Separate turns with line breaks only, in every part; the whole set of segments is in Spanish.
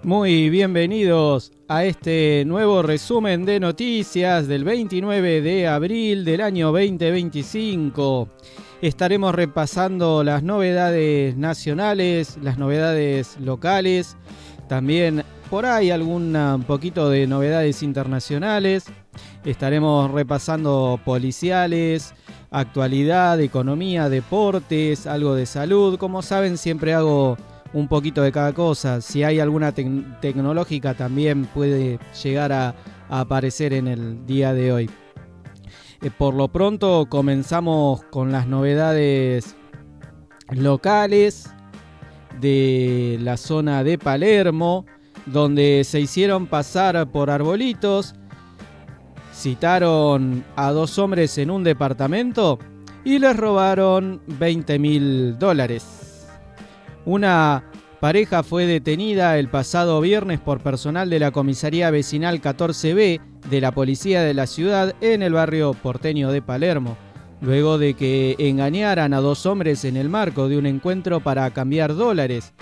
Muy bienvenidos a este nuevo resumen de noticias del 29 de abril del año 2025. Estaremos repasando las novedades nacionales, las novedades locales, también por ahí un poquito de novedades internacionales. Estaremos repasando policiales, actualidad, economía, deportes, algo de salud. Como saben, siempre hago un poquito de cada cosa. Si hay alguna tecnológica también puede llegar a aparecer en el día de hoy. Por lo pronto comenzamos con las novedades locales de la zona de Palermo, donde se hicieron pasar por arbolitos, citaron a 2 hombres en un departamento y les robaron $20.000. Una pareja fue detenida el pasado viernes por personal de la comisaría vecinal 14B de la policía de la ciudad en el barrio porteño de Palermo, luego de que engañaran a 2 hombres en el marco de un encuentro para cambiar dólares.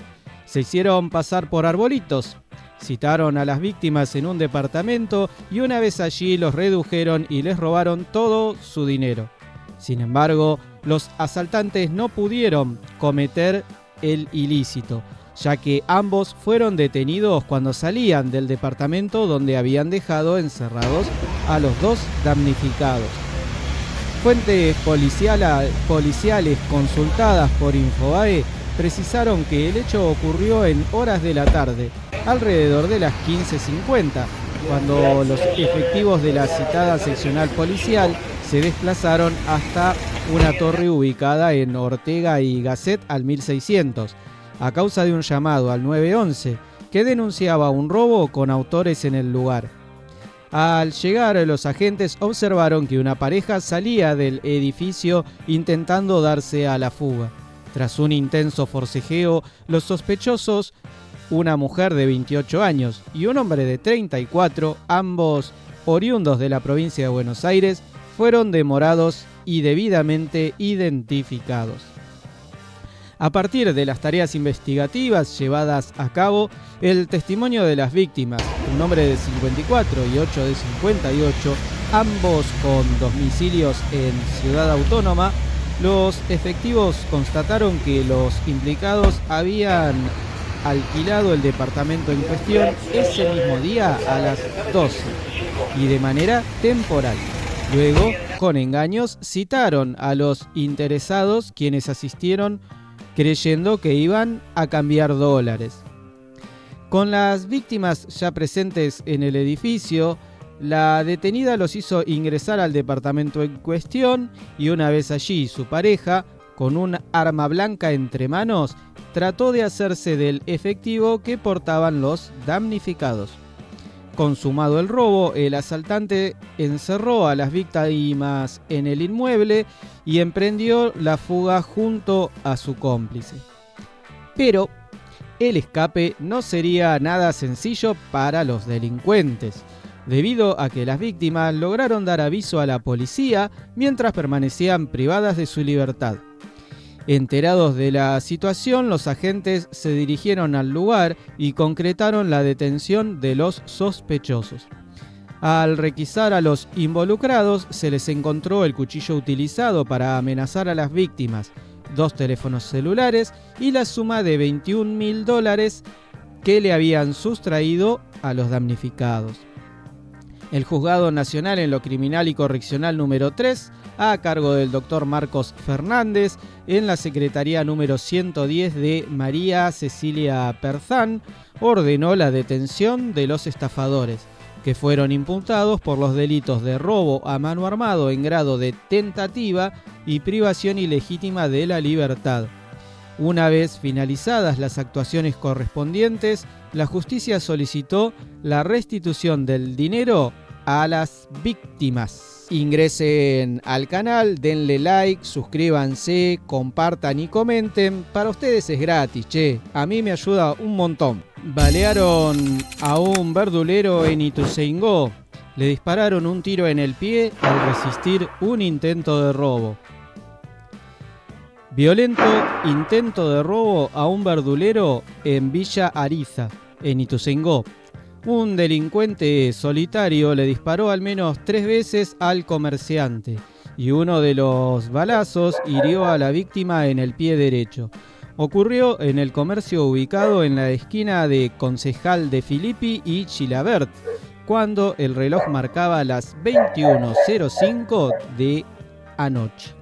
Se hicieron pasar por arbolitos, citaron a las víctimas en un departamento y una vez allí los redujeron y les robaron todo su dinero. Sin embargo, los asaltantes no pudieron cometer el ilícito, ya que ambos fueron detenidos cuando salían del departamento donde habían dejado encerrados a los 2 damnificados. Fuentes policiales consultadas por Infobae precisaron que el hecho ocurrió en horas de la tarde, alrededor de las 15:50, cuando los efectivos de la citada seccional policial se desplazaron hasta una torre ubicada en Ortega y Gasset al 1600, a causa de un llamado al 911 que denunciaba un robo con autores en el lugar. Al llegar, los agentes observaron que una pareja salía del edificio intentando darse a la fuga. Tras un intenso forcejeo, los sospechosos, una mujer de 28 años y un hombre de 34, ambos oriundos de la provincia de Buenos Aires, fueron demorados y debidamente identificados. A partir de las tareas investigativas llevadas a cabo, el testimonio de las víctimas, un hombre de 54 y 8 de 58, ambos con domicilios en Ciudad Autónoma, los efectivos constataron que los implicados habían alquilado el departamento en cuestión ese mismo día a las 12 y de manera temporal. Luego, con engaños, citaron a los interesados, quienes asistieron creyendo que iban a cambiar dólares. Con las víctimas ya presentes en el edificio, la detenida los hizo ingresar al departamento en cuestión y una vez allí su pareja, con un arma blanca entre manos, trató de hacerse del efectivo que portaban los damnificados. Consumado el robo, el asaltante encerró a las víctimas en el inmueble y emprendió la fuga junto a su cómplice. Pero el escape no sería nada sencillo para los delincuentes, debido a que las víctimas lograron dar aviso a la policía mientras permanecían privadas de su libertad. Enterados de la situación, los agentes se dirigieron al lugar y concretaron la detención de los sospechosos. Al requisar a los involucrados, se les encontró el cuchillo utilizado para amenazar a las víctimas, 2 teléfonos celulares y la suma de $21.000 que le habían sustraído a los damnificados. El Juzgado Nacional en lo Criminal y Correccional número 3, a cargo del doctor Marcos Fernández, en la Secretaría número 110 de María Cecilia Perzán, ordenó la detención de los estafadores, que fueron imputados por los delitos de robo a mano armado en grado de tentativa y privación ilegítima de la libertad. Una vez finalizadas las actuaciones correspondientes, la justicia solicitó la restitución del dinero a las víctimas. Ingresen al canal, denle like, suscríbanse, compartan y comenten. Para ustedes es gratis, a mí me ayuda un montón. Balearon a un verdulero en Ituzaingó. Le dispararon un tiro en el pie al resistir un intento de robo. Violento intento de robo a un verdulero en Villa Ariza. en Ituzaingó. Un delincuente solitario le disparó al menos 3 veces al comerciante y uno de los balazos hirió a la víctima en el pie derecho. Ocurrió en el comercio ubicado en la esquina de Concejal de Filippi y Chilabert, cuando el reloj marcaba las 21:05 de anoche.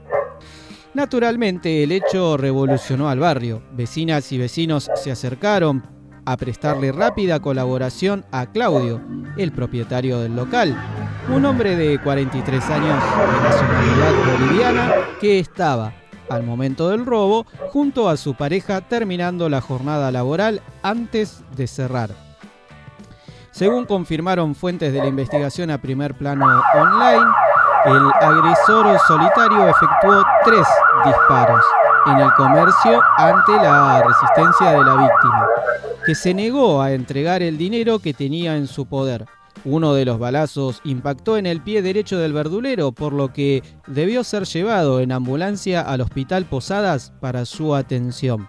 Naturalmente, el hecho revolucionó al barrio. Vecinas y vecinos se acercaron a prestarle rápida colaboración a Claudio, el propietario del local, un hombre de 43 años de nacionalidad boliviana que estaba, al momento del robo, junto a su pareja terminando la jornada laboral antes de cerrar. Según confirmaron fuentes de la investigación a Primer Plano Online, el agresor solitario efectuó 3 disparos en el comercio ante la resistencia de la víctima, que se negó a entregar el dinero que tenía en su poder. Uno de los balazos impactó en el pie derecho del verdulero, por lo que debió ser llevado en ambulancia al Hospital Posadas para su atención.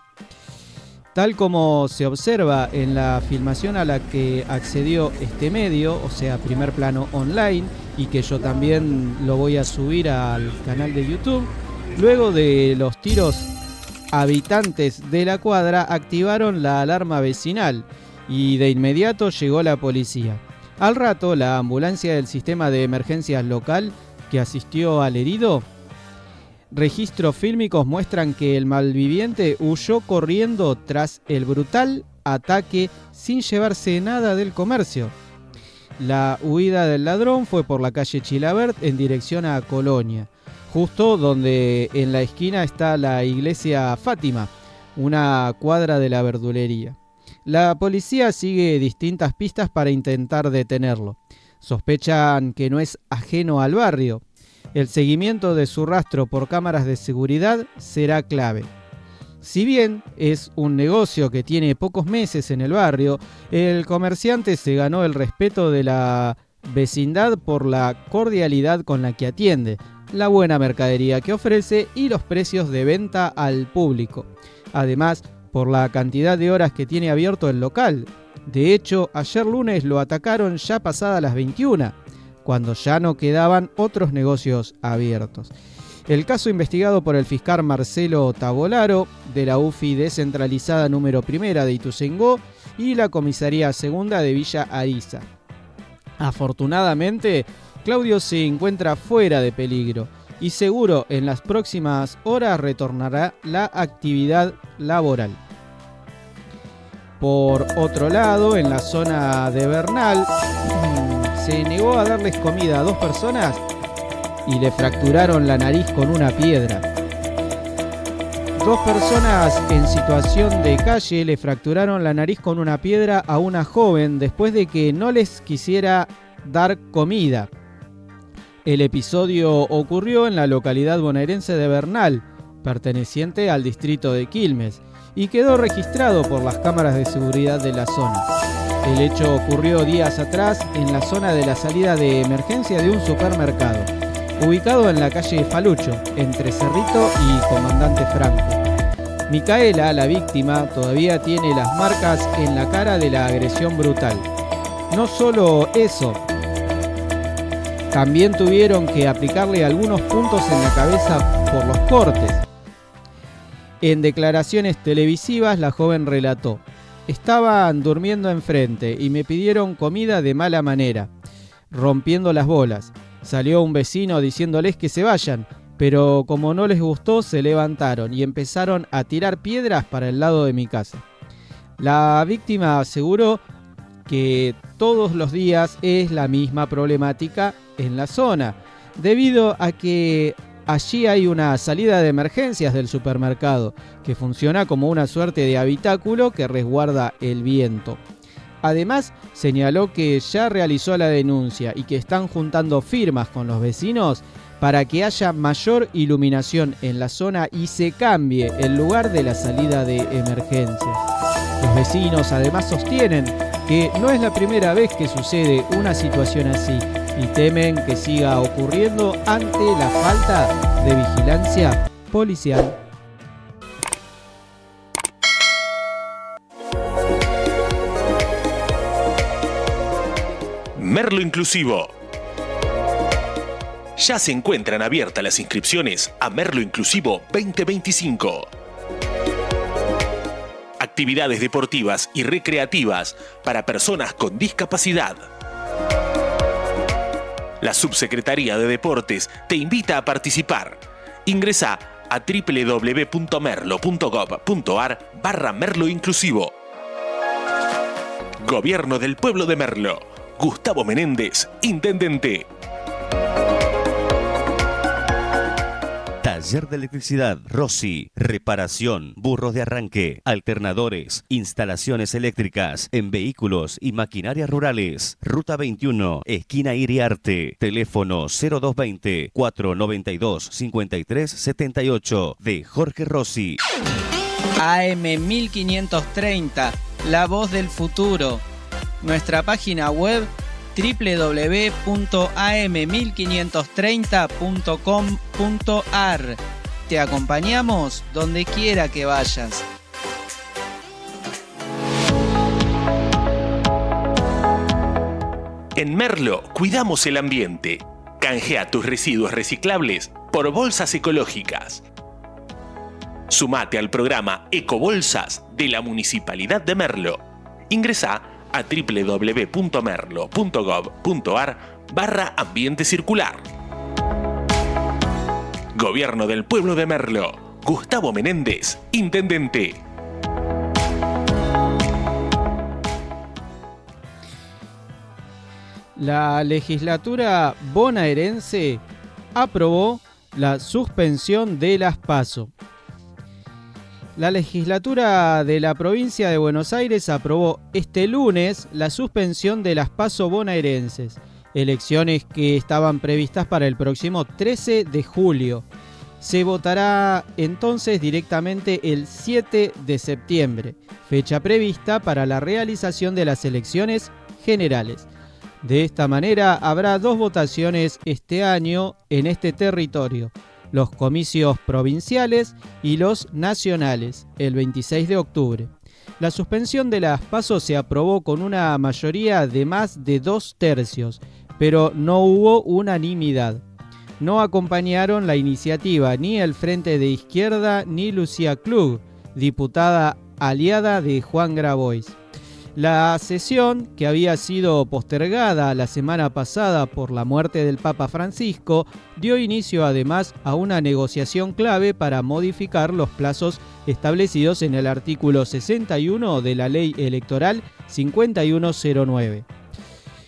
Tal como se observa en la filmación a la que accedió este medio, o sea, Primer Plano Online, y que yo también lo voy a subir al canal de YouTube, luego de los tiros, habitantes de la cuadra activaron la alarma vecinal y de inmediato llegó la policía. Al rato, la ambulancia del sistema de emergencias local que asistió al herido. Registros fílmicos muestran que el malviviente huyó corriendo tras el brutal ataque sin llevarse nada del comercio. La huida del ladrón fue por la calle Chilabert en dirección a Colonia, justo donde en la esquina está la iglesia Fátima, una cuadra de la verdulería. La policía sigue distintas pistas para intentar detenerlo. Sospechan que no es ajeno al barrio. El seguimiento de su rastro por cámaras de seguridad será clave. Si bien es un negocio que tiene pocos meses en el barrio, el comerciante se ganó el respeto de la vecindad por la cordialidad con la que atiende, la buena mercadería que ofrece y los precios de venta al público. Además, por la cantidad de horas que tiene abierto el local. De hecho, ayer lunes lo atacaron ya pasadas las 21, cuando ya no quedaban otros negocios abiertos. El caso investigado por el fiscal Marcelo Tavolaro, de la UFI descentralizada número 1 de Ituzaingó y la comisaría 2 de Villa Ariza. Afortunadamente, Claudio se encuentra fuera de peligro y seguro en las próximas horas retornará la actividad laboral. Por otro lado, en la zona de Bernal, se negó a darles comida a 2 personas y le fracturaron la nariz con una piedra. 2 personas en situación de calle le fracturaron la nariz con una piedra a una joven después de que no les quisiera dar comida. El episodio ocurrió en la localidad bonaerense de Bernal, perteneciente al distrito de Quilmes, y quedó registrado por las cámaras de seguridad de la zona. El hecho ocurrió días atrás en la zona de la salida de emergencia de un supermercado, ubicado en la calle Falucho, entre Cerrito y Comandante Franco. Micaela, la víctima, todavía tiene las marcas en la cara de la agresión brutal. No solo eso, también tuvieron que aplicarle algunos puntos en la cabeza por los cortes. En declaraciones televisivas, la joven relató: estaban durmiendo enfrente y me pidieron comida de mala manera, rompiendo las bolas. Salió un vecino diciéndoles que se vayan, pero como no les gustó, se levantaron y empezaron a tirar piedras para el lado de mi casa. La víctima aseguró que todos los días es la misma problemática en la zona, debido a que allí hay una salida de emergencias del supermercado, que funciona como una suerte de habitáculo que resguarda el viento. Además, señaló que ya realizó la denuncia y que están juntando firmas con los vecinos para que haya mayor iluminación en la zona y se cambie el lugar de la salida de emergencias. Los vecinos además sostienen que no es la primera vez que sucede una situación así y temen que siga ocurriendo ante la falta de vigilancia policial.
Merlo Inclusivo. Ya se encuentran abiertas las inscripciones a Merlo Inclusivo 2025. Actividades deportivas y recreativas para personas con discapacidad. La Subsecretaría de Deportes te invita a participar. Ingresa a www.merlo.gov.ar/Merlo Inclusivo. Gobierno del Pueblo de Merlo. Gustavo Menéndez, Intendente.
Taller de Electricidad Rossi. Reparación, burros de arranque, alternadores, instalaciones eléctricas en vehículos y maquinarias rurales. Ruta 21, esquina Iriarte. Teléfono 0220-492-5378 de Jorge Rossi.
AM 1530, la voz del futuro. Nuestra página web www.am1530.com.ar. Te acompañamos donde quiera que vayas.
En Merlo cuidamos el ambiente. Canjea tus residuos reciclables por bolsas ecológicas. Sumate al programa Ecobolsas de la Municipalidad de Merlo. Ingresá a www.merlo.gov.ar/ambiente circular. Gobierno del Pueblo de Merlo. Gustavo Menéndez, Intendente.
La legislatura bonaerense aprobó la suspensión de las PASO. La legislatura de la provincia de Buenos Aires aprobó este lunes la suspensión de las PASO bonaerenses, elecciones que estaban previstas para el próximo 13 de julio. Se votará entonces directamente el 7 de septiembre, fecha prevista para la realización de las elecciones generales. De esta manera habrá 2 votaciones este año en este territorio: los comicios provinciales y los nacionales, el 26 de octubre. La suspensión de las PASO se aprobó con una mayoría de más de 2/3, pero no hubo unanimidad. No acompañaron la iniciativa ni el Frente de Izquierda ni Lucía Klug, diputada aliada de Juan Grabois. La sesión, que había sido postergada la semana pasada por la muerte del Papa Francisco, dio inicio además a una negociación clave para modificar los plazos establecidos en el artículo 61 de la Ley Electoral 5109.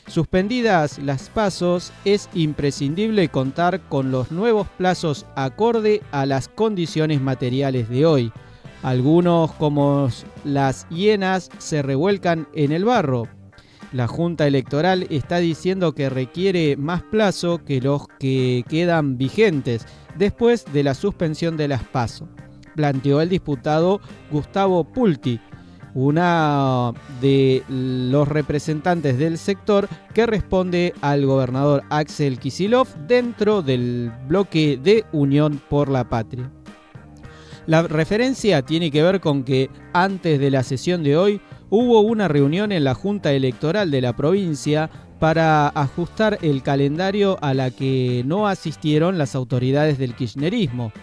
Suspendidas las PASOs, es imprescindible contar con los nuevos plazos acorde a las condiciones materiales de hoy. Algunos, como las hienas, se revuelcan en el barro. La Junta Electoral está diciendo que requiere más plazo que los que quedan vigentes después de la suspensión de las PASO, planteó el diputado Gustavo Pulti, una de los representantes del sector que responde al gobernador Axel Kicillof dentro del bloque de Unión por la Patria. La referencia tiene que ver con que antes de la sesión de hoy hubo una reunión en la Junta Electoral de la provincia para ajustar el calendario a la que no asistieron las autoridades del kirchnerismo,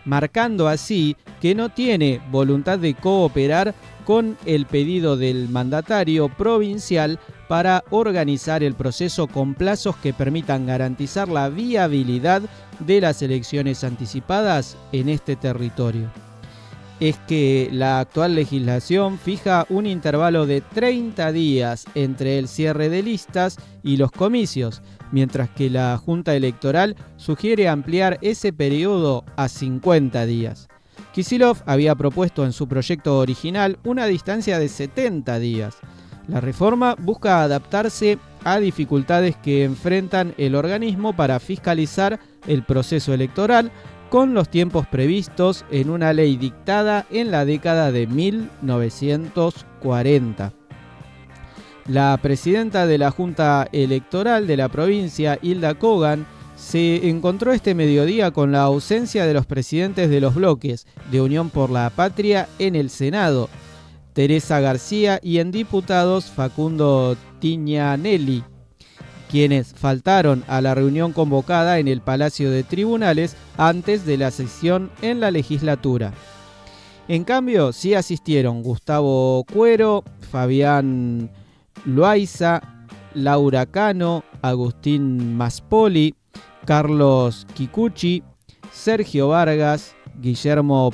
marcando así que no tiene voluntad de cooperar con el pedido del mandatario provincial para organizar el proceso con plazos que permitan garantizar la viabilidad de las elecciones anticipadas en este territorio. Es que la actual legislación fija un intervalo de 30 días entre el cierre de listas y los comicios, mientras que la Junta Electoral sugiere ampliar ese periodo a 50 días. Kicillof había propuesto en su proyecto original una distancia de 70 días. La reforma busca adaptarse a dificultades que enfrentan el organismo para fiscalizar el proceso electoral con los tiempos previstos en una ley dictada en la década de 1940. La presidenta de la Junta Electoral de la provincia, Hilda Kogan, se encontró este mediodía con la ausencia de los presidentes de los bloques de Unión por la Patria en el Senado, Teresa García, y en diputados Facundo Tignanelli. quienes faltaron a la reunión convocada en el Palacio de Tribunales antes de la sesión en la legislatura. En cambio, sí asistieron Gustavo Cuero, Fabián Loaiza, Laura Cano, Agustín Maspoli, Carlos Kikuchi, Sergio Vargas, Guillermo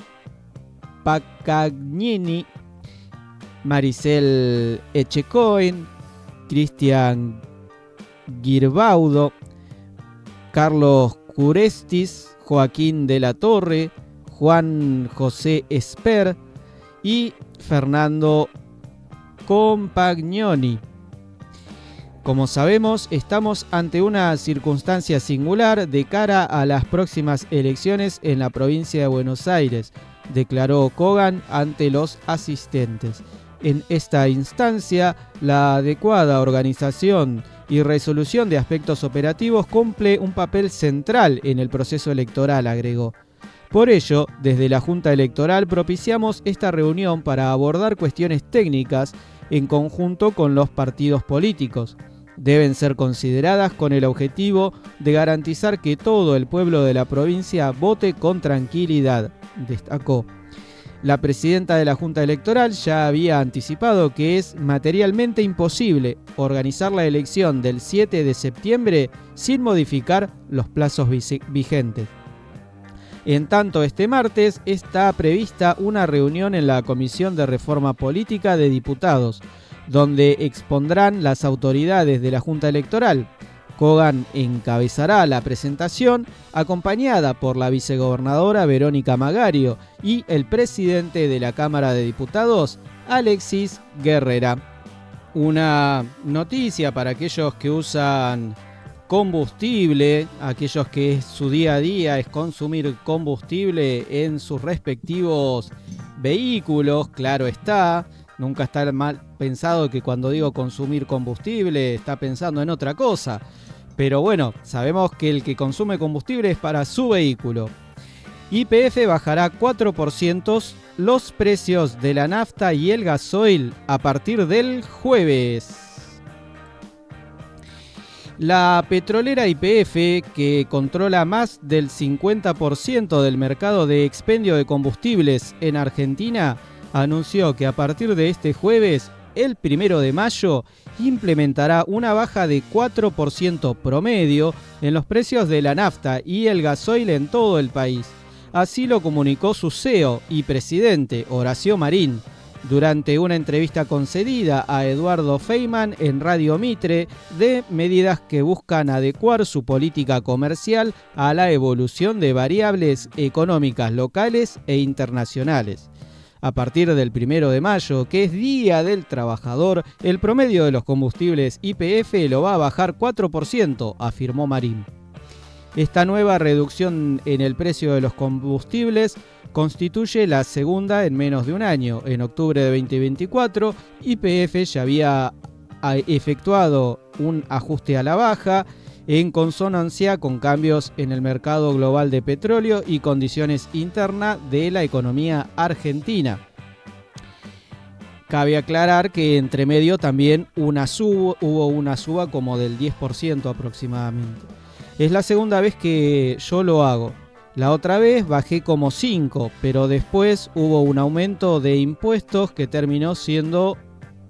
Pacagnini, Maricel Echecoin, Cristian Girbaudo, Carlos Curestis, Joaquín de la Torre, Juan José Esper y Fernando Compagnoni. Como sabemos, estamos ante una circunstancia singular de cara a las próximas elecciones en la provincia de Buenos Aires, declaró Kogan ante los asistentes. En esta instancia, la adecuada organización y resolución de aspectos operativos cumple un papel central en el proceso electoral, agregó. Por ello, desde la Junta Electoral propiciamos esta reunión para abordar cuestiones técnicas en conjunto con los partidos políticos. Deben ser consideradas con el objetivo de garantizar que todo el pueblo de la provincia vote con tranquilidad, destacó. La presidenta de la Junta Electoral ya había anticipado que es materialmente imposible organizar la elección del 7 de septiembre sin modificar los plazos vigentes. En tanto, este martes está prevista una reunión en la Comisión de Reforma Política de Diputados, donde expondrán las autoridades de la Junta Electoral. Kogan encabezará la presentación, acompañada por la vicegobernadora Verónica Magario y el presidente de la Cámara de Diputados, Alexis Guerrera. Una noticia para aquellos que usan combustible, aquellos que su día a día es consumir combustible en sus respectivos vehículos, claro está. Nunca está mal pensado que cuando digo consumir combustible está pensando en otra cosa. Pero bueno, sabemos que el que consume combustible es para su vehículo. YPF bajará 4% los precios de la nafta y el gasoil a partir del jueves. La petrolera YPF, que controla más del 50% del mercado de expendio de combustibles en Argentina, anunció que a partir de este jueves, el 1 de mayo, implementará una baja de 4% promedio en los precios de la nafta y el gasoil en todo el país. Así lo comunicó su CEO y presidente, Horacio Marín, durante una entrevista concedida a Eduardo Feynman en Radio Mitre, de medidas que buscan adecuar su política comercial a la evolución de variables económicas locales e internacionales. A partir del 1 de mayo, que es Día del Trabajador, el promedio de los combustibles YPF lo va a bajar 4%, afirmó Marín. Esta nueva reducción en el precio de los combustibles constituye la segunda en menos de un año. En octubre de 2024, YPF ya había efectuado un ajuste a la baja en consonancia con cambios en el mercado global de petróleo y condiciones internas de la economía argentina. Cabe aclarar que entre medio también hubo una suba como del 10% aproximadamente. Es la segunda vez que yo lo hago. La otra vez bajé como 5, pero después hubo un aumento de impuestos que terminó siendo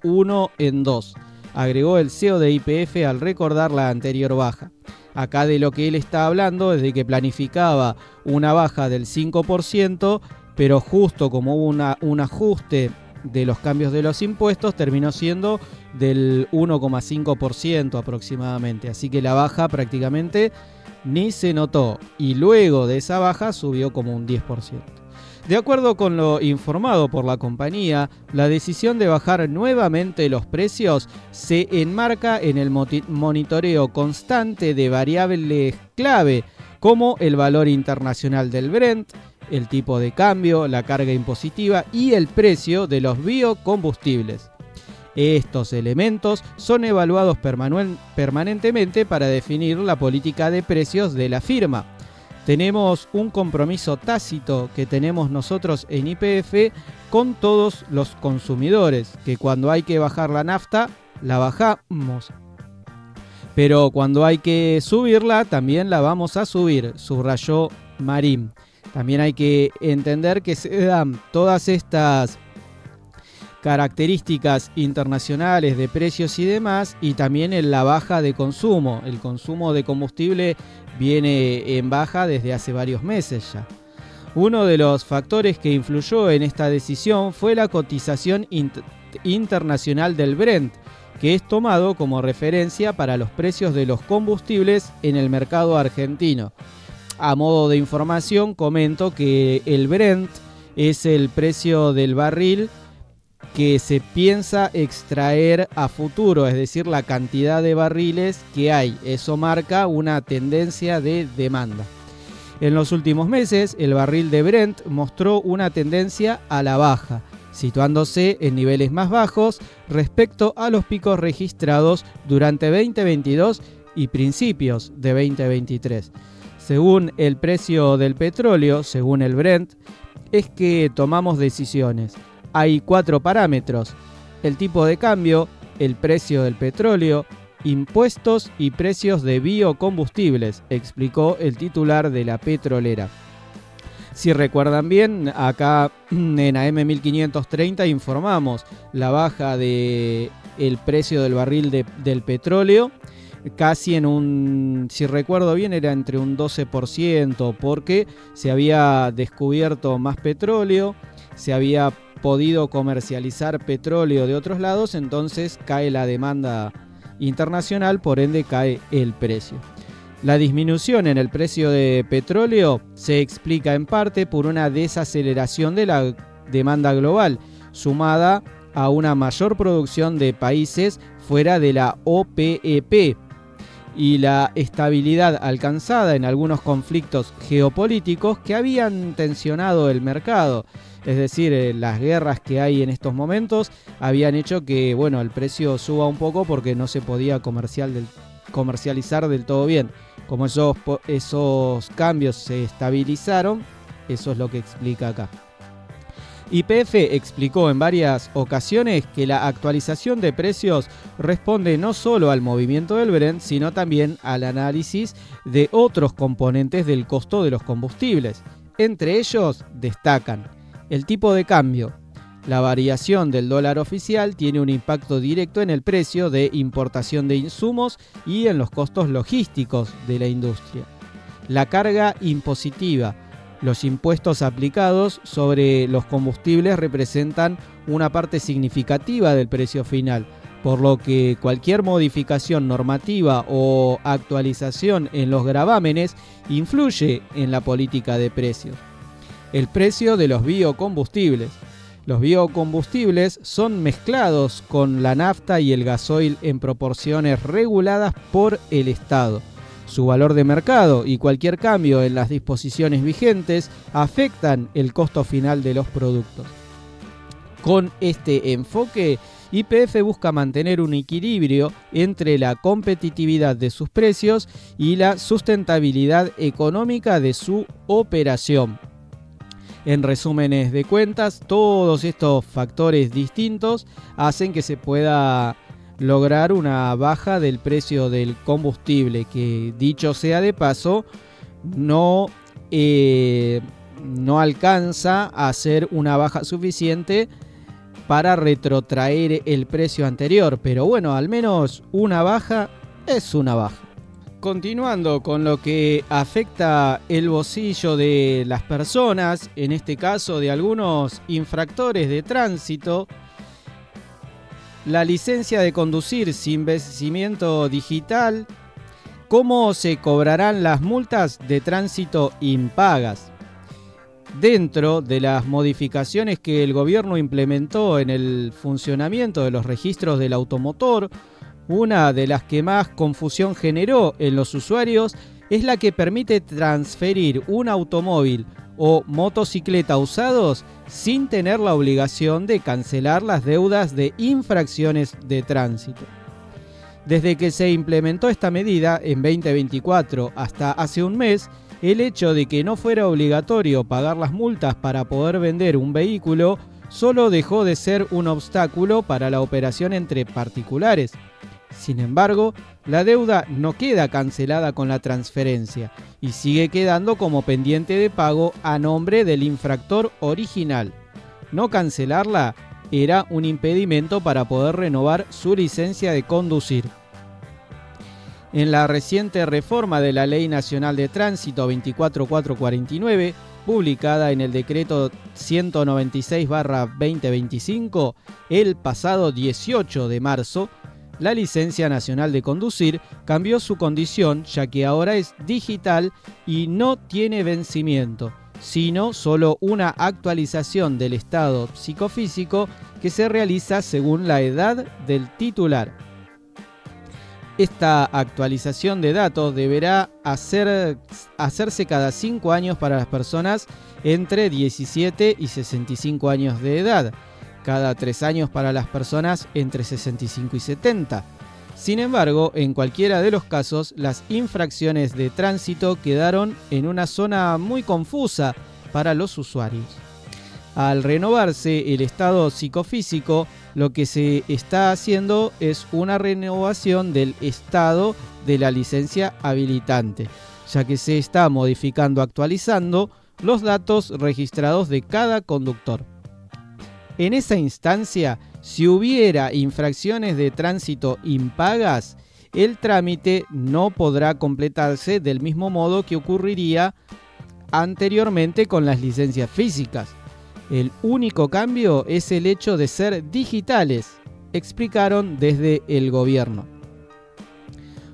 1 en 2. Agregó el CEO de YPF al recordar la anterior baja. Acá de lo que él está hablando es de que planificaba una baja del 5%, pero justo como hubo un ajuste de los cambios de los impuestos, terminó siendo del 1,5% aproximadamente. Así que la baja prácticamente ni se notó. Y luego de esa baja subió como un 10%. De acuerdo con lo informado por la compañía, la decisión de bajar nuevamente los precios se enmarca en el monitoreo constante de variables clave, como el valor internacional del Brent, el tipo de cambio, la carga impositiva y el precio de los biocombustibles. Estos elementos son evaluados permanentemente para definir la política de precios de la firma. Tenemos un compromiso tácito que tenemos nosotros en YPF con todos los consumidores, que cuando hay que bajar la nafta, la bajamos. pero cuando hay que subirla, también la vamos a subir, subrayó Marín. También hay que entender que se dan todas estas características internacionales de precios y demás, y también en la baja de consumo. El consumo de combustible viene en baja desde hace varios meses ya. Uno de los factores que influyó en esta decisión fue la cotización internacional del Brent, que es tomado como referencia para los precios de los combustibles en el mercado argentino. A modo de información, comento que el Brent es el precio del barril que se piensa extraer a futuro, es decir, la cantidad de barriles que hay. Eso marca una tendencia de demanda. En los últimos meses, el barril de Brent mostró una tendencia a la baja, situándose en niveles más bajos respecto a los picos registrados durante 2022 y principios de 2023. Según el precio del petróleo, según el Brent, es que tomamos decisiones. Hay 4 parámetros: el tipo de cambio, el precio del petróleo, impuestos y precios de biocombustibles, explicó el titular de la petrolera. Si recuerdan bien, acá en AM 1530 informamos la baja del precio del barril del petróleo, casi si recuerdo bien, era entre un 12%, porque se había descubierto más petróleo, se había podido comercializar petróleo de otros lados, entonces cae la demanda internacional, por ende cae el precio. La disminución en el precio de petróleo se explica en parte por una desaceleración de la demanda global, sumada a una mayor producción de países fuera de la OPEP y la estabilidad alcanzada en algunos conflictos geopolíticos que habían tensionado el mercado. Es decir, las guerras que hay en estos momentos habían hecho que, el precio suba un poco porque no se podía comercializar del todo bien. Como esos cambios se estabilizaron, eso es lo que explica acá. YPF explicó en varias ocasiones que la actualización de precios responde no solo al movimiento del Brent, sino también al análisis de otros componentes del costo de los combustibles. Entre ellos destacan el tipo de cambio. La variación del dólar oficial tiene un impacto directo en el precio de importación de insumos y en los costos logísticos de la industria. La carga impositiva. Los impuestos aplicados sobre los combustibles representan una parte significativa del precio final, por lo que cualquier modificación normativa o actualización en los gravámenes influye en la política de precios. El precio de los biocombustibles. Los biocombustibles son mezclados con la nafta y el gasoil en proporciones reguladas por el Estado. Su valor de mercado y cualquier cambio en las disposiciones vigentes afectan el costo final de los productos. Con este enfoque, YPF busca mantener un equilibrio entre la competitividad de sus precios y la sustentabilidad económica de su operación. En resúmenes de cuentas, todos estos factores distintos hacen que se pueda lograr una baja del precio del combustible, que dicho sea de paso, no alcanza a ser una baja suficiente para retrotraer el precio anterior, pero al menos una baja es una baja. Continuando con lo que afecta el bolsillo de las personas, en este caso de algunos infractores de tránsito, la licencia de conducir sin vencimiento digital, ¿cómo se cobrarán las multas de tránsito impagas? Dentro de las modificaciones que el gobierno implementó en el funcionamiento de los registros del automotor, una de las que más confusión generó en los usuarios es la que permite transferir un automóvil o motocicleta usados sin tener la obligación de cancelar las deudas de infracciones de tránsito. Desde que se implementó esta medida en 2024 hasta hace un mes, el hecho de que no fuera obligatorio pagar las multas para poder vender un vehículo solo dejó de ser un obstáculo para la operación entre particulares. Sin embargo, la deuda no queda cancelada con la transferencia y sigue quedando como pendiente de pago a nombre del infractor original. No cancelarla era un impedimento para poder renovar su licencia de conducir. En la reciente reforma de la Ley Nacional de Tránsito 24449, publicada en el decreto 196/2025, el pasado 18 de marzo, la licencia nacional de conducir cambió su condición, ya que ahora es digital y no tiene vencimiento, sino solo una actualización del estado psicofísico que se realiza según la edad del titular. Esta actualización de datos deberá hacerse cada 5 años para las personas entre 17 y 65 años de edad, cada 3 años para las personas entre 65 y 70. Sin embargo, en cualquiera de los casos, las infracciones de tránsito quedaron en una zona muy confusa para los usuarios. Al renovarse el estado psicofísico, lo que se está haciendo es una renovación del estado de la licencia habilitante, ya que se está modificando, actualizando los datos registrados de cada conductor. En esa instancia, si hubiera infracciones de tránsito impagas, el trámite no podrá completarse del mismo modo que ocurriría anteriormente con las licencias físicas. El único cambio es el hecho de ser digitales, explicaron desde el gobierno.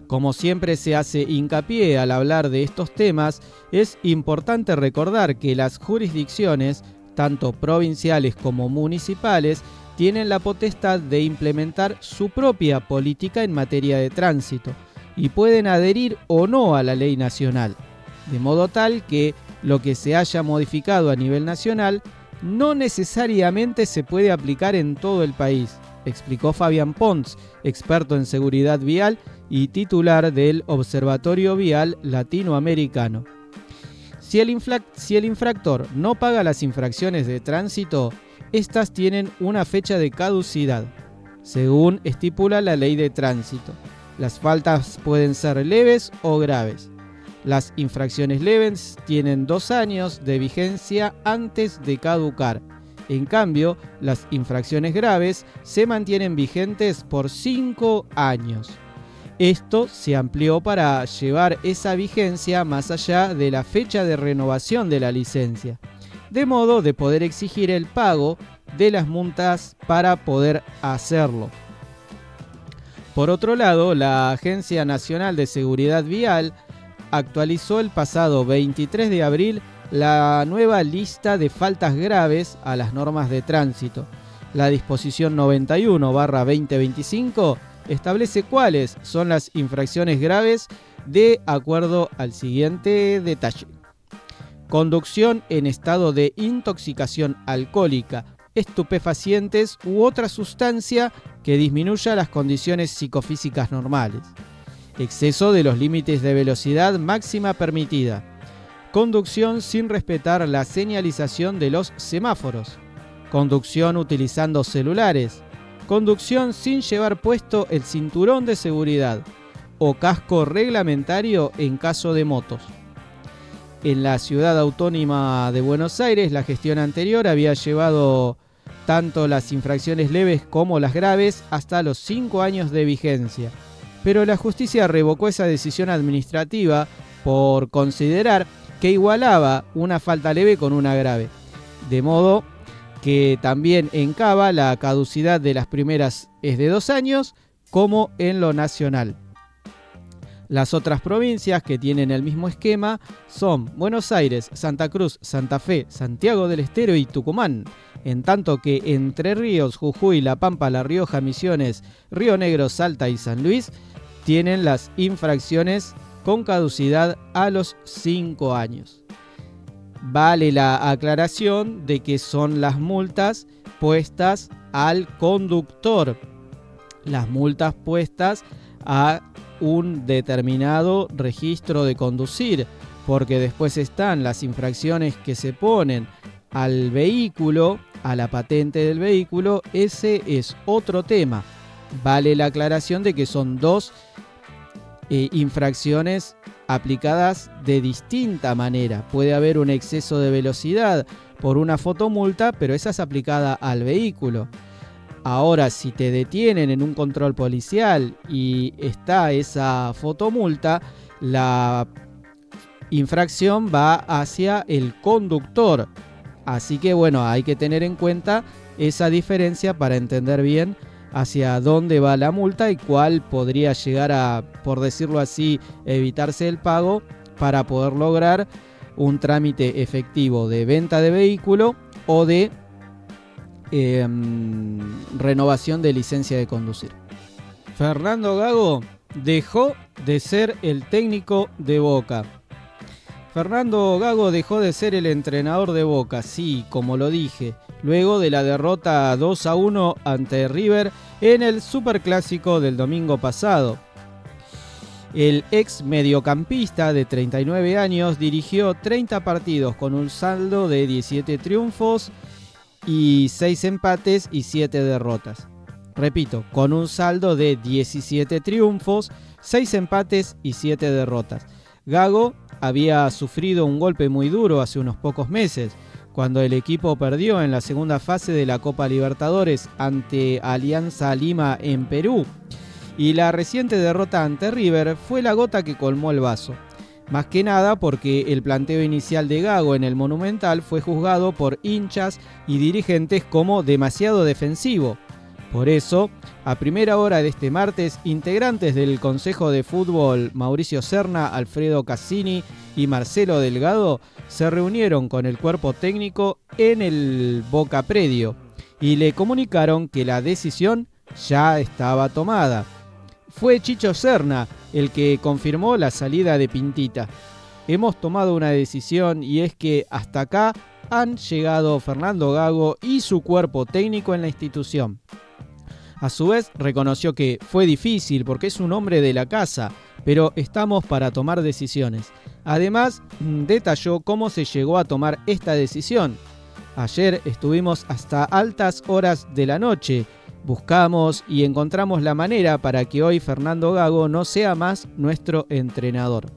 Como siempre se hace hincapié al hablar de estos temas, es importante recordar que las jurisdicciones, tanto provinciales como municipales, tienen la potestad de implementar su propia política en materia de tránsito y pueden adherir o no a la ley nacional, de modo tal que lo que se haya modificado a nivel nacional no necesariamente se puede aplicar en todo el país, explicó Fabián Pons, experto en seguridad vial y titular del Observatorio Vial Latinoamericano. Si el infractor no paga las infracciones de tránsito, estas tienen una fecha de caducidad, según estipula la ley de tránsito. Las faltas pueden ser leves o graves. Las infracciones leves tienen 2 años de vigencia antes de caducar. En cambio, las infracciones graves se mantienen vigentes por 5 años. Esto se amplió para llevar esa vigencia más allá de la fecha de renovación de la licencia, de modo de poder exigir el pago de las multas para poder hacerlo. Por otro lado, la Agencia Nacional de Seguridad Vial actualizó el pasado 23 de abril la nueva lista de faltas graves a las normas de tránsito. La disposición 91/2025 establece cuáles son las infracciones graves de acuerdo al siguiente detalle: conducción en estado de intoxicación alcohólica, estupefacientes u otra sustancia que disminuya las condiciones psicofísicas normales, exceso de los límites de velocidad máxima permitida, conducción sin respetar la señalización de los semáforos, conducción utilizando celulares, conducción sin llevar puesto el cinturón de seguridad o casco reglamentario en caso de motos. En la Ciudad Autónoma de Buenos Aires, la gestión anterior había llevado tanto las infracciones leves como las graves hasta los 5 años de vigencia, pero la justicia revocó esa decisión administrativa por considerar que igualaba una falta leve con una grave, de modo que también en Cava la caducidad de las primeras es de 2 años, como en lo nacional. Las otras provincias que tienen el mismo esquema son Buenos Aires, Santa Cruz, Santa Fe, Santiago del Estero y Tucumán, en tanto que Entre Ríos, Jujuy, La Pampa, La Rioja, Misiones, Río Negro, Salta y San Luis tienen las infracciones con caducidad a los 5 años. Vale la aclaración de que son las multas puestas al conductor, las multas puestas a un determinado registro de conducir, porque después están las infracciones que se ponen al vehículo, a la patente del vehículo. Ese es otro tema. vale la aclaración de que son dos infracciones aplicadas de distinta manera. Puede haber un exceso de velocidad por una fotomulta, pero esa es aplicada al vehículo. Ahora, si te detienen en un control policial y está esa fotomulta, la infracción va hacia el conductor. Así que bueno, hay que tener en cuenta esa diferencia para entender bien hacia dónde va la multa y cuál podría llegar a, por decirlo así, evitarse el pago para poder lograr un trámite efectivo de venta de vehículo o de renovación de licencia de conducir. Fernando Gago dejó de ser el técnico de Boca. Fernando Gago dejó de ser el entrenador de Boca, sí, como lo dije, luego de la derrota 2-1 ante River en el Superclásico del domingo pasado. El ex mediocampista de 39 años dirigió 30 partidos con un saldo de 17 triunfos y 6 empates y 7 derrotas. Repito, con un saldo de 17 triunfos, 6 empates y 7 derrotas. Gago había sufrido un golpe muy duro hace unos pocos meses, cuando el equipo perdió en la segunda fase de la Copa Libertadores ante Alianza Lima en Perú. Y la reciente derrota ante River fue la gota que colmó el vaso. Más que nada porque el planteo inicial de Gago en el Monumental fue juzgado por hinchas y dirigentes como demasiado defensivo. Por eso, a primera hora de este martes, integrantes del Consejo de Fútbol Mauricio Serna, Alfredo Cassini y Marcelo Delgado se reunieron con el cuerpo técnico en el Boca Predio y le comunicaron que la decisión ya estaba tomada. Fue Chicho Serna el que confirmó la salida de Pintita. Hemos tomado una decisión y es que hasta acá han llegado Fernando Gago y su cuerpo técnico en la institución. A su vez reconoció que fue difícil porque es un hombre de la casa, pero estamos para tomar decisiones. Además, detalló cómo se llegó a tomar esta decisión. Ayer estuvimos hasta altas horas de la noche. Buscamos y encontramos la manera para que hoy Fernando Gago no sea más nuestro entrenador.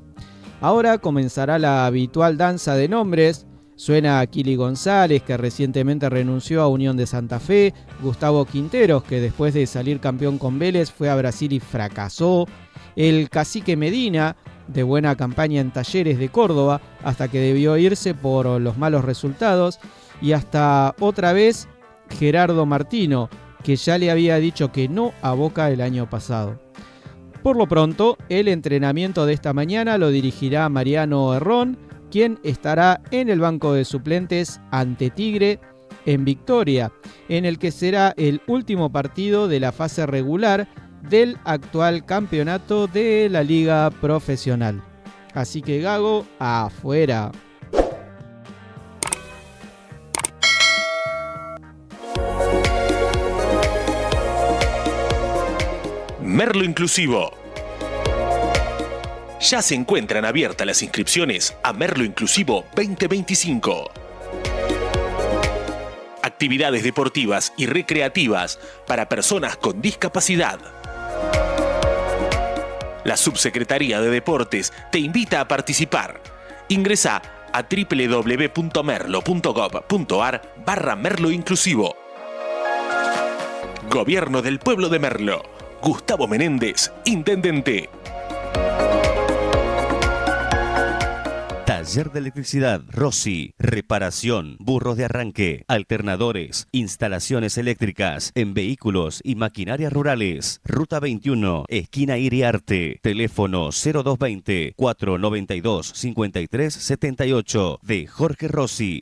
Ahora comenzará la habitual danza de nombres. Suena a Kili González, que recientemente renunció a Unión de Santa Fe, Gustavo Quinteros, que después de salir campeón con Vélez fue a Brasil y fracasó, el Cacique Medina, de buena campaña en Talleres de Córdoba, hasta que debió irse por los malos resultados, y hasta otra vez Gerardo Martino, que ya le había dicho que no a Boca el año pasado. Por lo pronto, el entrenamiento de esta mañana lo dirigirá Mariano Herrón, quien estará en el banco de suplentes ante Tigre en Victoria, en el que será el último partido de la fase regular del actual campeonato de la Liga Profesional. Así que Gago, afuera.
Merlo Inclusivo. Ya se encuentran abiertas las inscripciones a Merlo Inclusivo 2025. Actividades deportivas y recreativas para personas con discapacidad. La Subsecretaría de Deportes te invita a participar. Ingresá a www.merlo.gov.ar/Merlo Inclusivo. Gobierno del Pueblo de Merlo. Gustavo Menéndez, Intendente.
Taller de electricidad Rossi, reparación, burros de arranque, alternadores, instalaciones eléctricas en vehículos y maquinarias rurales. Ruta 21, esquina Iriarte. Teléfono 0220-492-5378 de Jorge Rossi.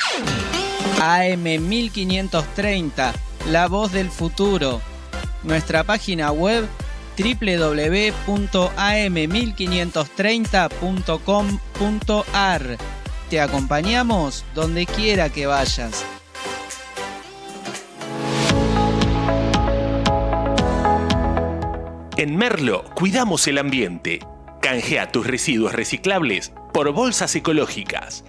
AM 1530, la voz del futuro. Nuestra página web www.am1530.com.ar. Te acompañamos donde quiera que vayas.
En Merlo cuidamos el ambiente. Canjea tus residuos reciclables por bolsas ecológicas.